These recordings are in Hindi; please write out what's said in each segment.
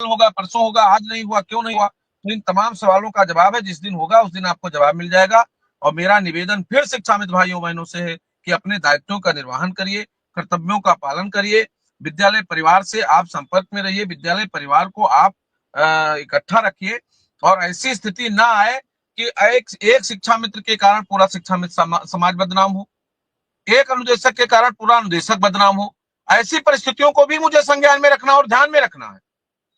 होगा, परसों होगा, आज नहीं हुआ, क्यों नहीं हुआ? तो इन तमाम सवालों का जवाब है, जिस दिन होगा उस दिन आपको जवाब मिल जाएगा। और मेरा निवेदन फिर शिक्षा मित्र भाइयों बहनों से है कि अपने दायित्वों का निर्वहन करिए, कर्तव्यों का पालन करिए, विद्यालय परिवार से आप संपर्क में रहिए, विद्यालय परिवार को आप इकट्ठा रखिए, और ऐसी स्थिति ना आए कि एक शिक्षा मित्र के कारण पूरा शिक्षा मित्र समाज बदनाम हो, एक अनुदेशक के कारण पूरा अनुदेशक बदनाम हो। ऐसी परिस्थितियों को भी मुझे संज्ञान में रखना और ध्यान में रखना है।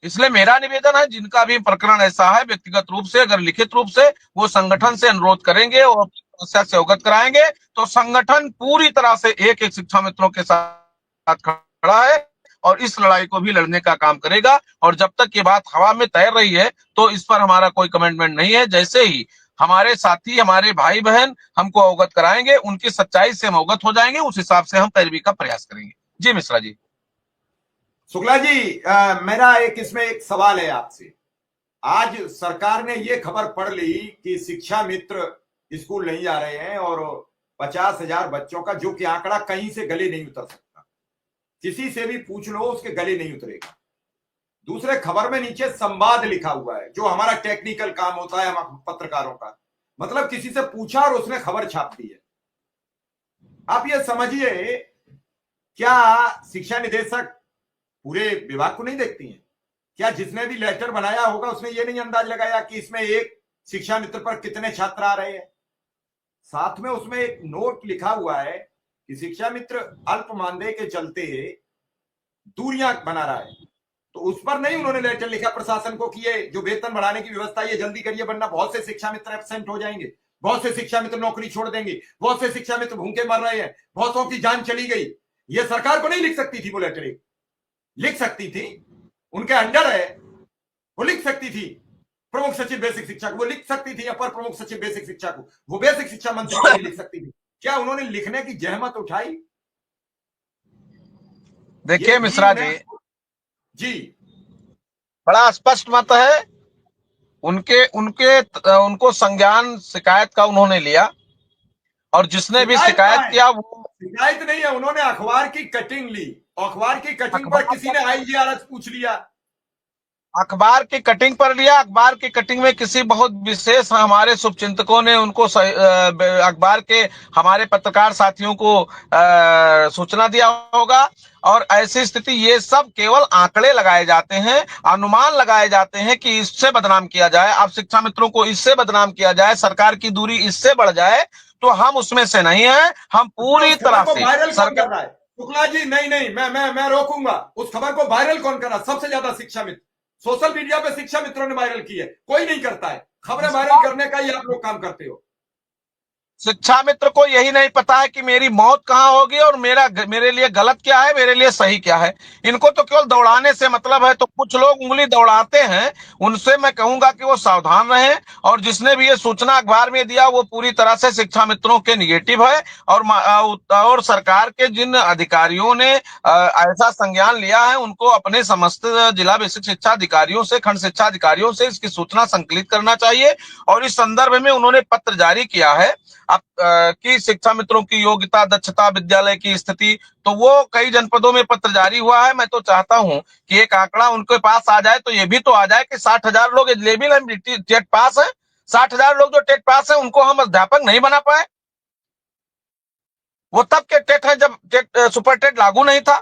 इसलिए मेरा निवेदन है, जिनका भी प्रकरण ऐसा है, व्यक्तिगत रूप से अगर लिखित रूप से वो संगठन से अनुरोध करेंगे और अपनी समस्या से अवगत कराएंगे, तो संगठन पूरी तरह से एक एक शिक्षा मित्रों के साथ खड़ा है और इस लड़ाई को भी लड़ने का काम करेगा। और जब तक ये बात हवा में तैर रही है तो इस पर हमारा कोई कमिटमेंट नहीं है। जैसे ही हमारे साथी, हमारे भाई बहन हमको अवगत कराएंगे, उनकी सच्चाई से हम अवगत हो जाएंगे, उस हिसाब से हम पैरवी का प्रयास करेंगे। जी मिश्रा जी। शुक्ला जी, मेरा इसमें एक सवाल है आपसे। आज सरकार ने ये खबर पढ़ ली कि शिक्षा मित्र स्कूल नहीं जा रहे हैं और 50,000 बच्चों का, जो कि आंकड़ा कहीं से गले नहीं उतर सकता, किसी से भी पूछ लो उसके गले नहीं उतरेगा। दूसरे खबर में नीचे संवाद लिखा हुआ है, जो हमारा टेक्निकल काम होता है हम पत्रकारों का, मतलब किसी से पूछा और उसने खबर छाप दी है। आप ये समझिए, क्या शिक्षा निदेशक पूरे विभाग को नहीं देखती हैं? क्या जिसने भी लेटर बनाया होगा उसने ये नहीं अंदाज लगाया कि इसमें एक शिक्षा मित्र पर कितने छात्र आ रहे हैं? साथ में उसमें एक नोट लिखा हुआ है कि शिक्षा मित्र अल्प मानदेय के चलते दूरियां बना रहा है, तो उस पर नहीं उन्होंने लेटर लिखा प्रशासन को कि ये जो वेतन बढ़ाने की व्यवस्था ये जल्दी करिए, वरना बहुत से शिक्षा मित्र एब्सेंट हो जाएंगे, बहुत से शिक्षा मित्र नौकरी छोड़ देंगे, बहुत से शिक्षा मित्र भूखे मर रहे हैं, बहुतों की जान चली गई। ये सरकार को नहीं लिख सकती थी? वो लेटर लिख सकती थी, उनके अंडर है, वो लिख सकती थी। प्रमुख सचिव बेसिक शिक्षा को वो लिख सकती थी, अपर प्रमुख सचिव बेसिक शिक्षा को, वो बेसिक शिक्षा मंत्री को भी लिख सकती थी। क्या उन्होंने लिखने की जहमत उठाई? देखिए मिश्रा जी, जी बड़ा स्पष्ट मत है। उनके उनके उनको संज्ञान शिकायत का उन्होंने लिया, और जिसने भी शिकायत किया वो शिकायत नहीं है, उन्होंने अखबार की कटिंग ली, अखबार की कटिंग पर किसी ने IGRS पूछ लिया, अखबार की कटिंग पर लिया। अखबार की कटिंग में किसी बहुत विशेष हमारे शुभचिंतकों ने उनको अखबार के हमारे पत्रकार साथियों को सूचना दिया होगा। और ऐसी स्थिति, ये सब केवल आंकड़े लगाए जाते हैं, अनुमान लगाए जाते हैं कि इससे बदनाम किया जाए, अब शिक्षा मित्रों को इससे बदनाम किया जाए, सरकार की दूरी इससे बढ़ जाए, तो हम उसमें से नहीं है। हम पूरी तरह से सरकार। शुक्ला जी, नहीं, मैं रोकूंगा। उस खबर को वायरल कौन कर रहा? सबसे ज्यादा शिक्षा मित्र, सोशल मीडिया पे शिक्षा मित्रों ने वायरल की है, कोई नहीं करता है। खबरें वायरल करने का ही आप लोग काम करते हो। शिक्षा मित्र को यही नहीं पता है कि मेरी मौत कहां होगी और मेरे लिए गलत क्या है, मेरे लिए सही क्या है। इनको तो केवल दौड़ाने से मतलब है। तो कुछ लोग उंगली दौड़ाते हैं, उनसे मैं कहूंगा कि वो सावधान रहें। और जिसने भी ये सूचना अखबार में दिया वो पूरी तरह से शिक्षा मित्रों के निगेटिव है। और सरकार के जिन अधिकारियों ने ऐसा संज्ञान लिया है, उनको अपने समस्त जिला बेसिक शिक्षा अधिकारियों से, खंड शिक्षा अधिकारियों से इसकी सूचना संकलित करना चाहिए। और इस संदर्भ में उन्होंने पत्र जारी किया है कि शिक्षा मित्रों की योग्यता, दक्षता, विद्यालय की स्थिति, तो वो कई जनपदों में पत्र जारी हुआ है। मैं तो चाहता हूं कि एक आंकड़ा उनके पास आ जाए, तो ये भी तो आ जाए कि 60,000 लोग एलिजिबल हैं, टेट पास है। 60,000 लोग जो टेट पास है, उनको हम अध्यापक नहीं बना पाए। वो तब के टेट है जब सुपर टेट लागू नहीं था।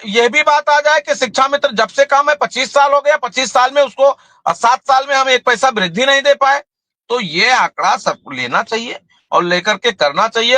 यह भी बात आ जाए कि शिक्षा मित्र जब से काम है 25 साल हो गया, 25 साल में उसको 7 साल में हम 1 पैसा वृद्धि नहीं दे पाए। तो ये आंकड़ा सबको लेना चाहिए और लेकर के करना चाहिए।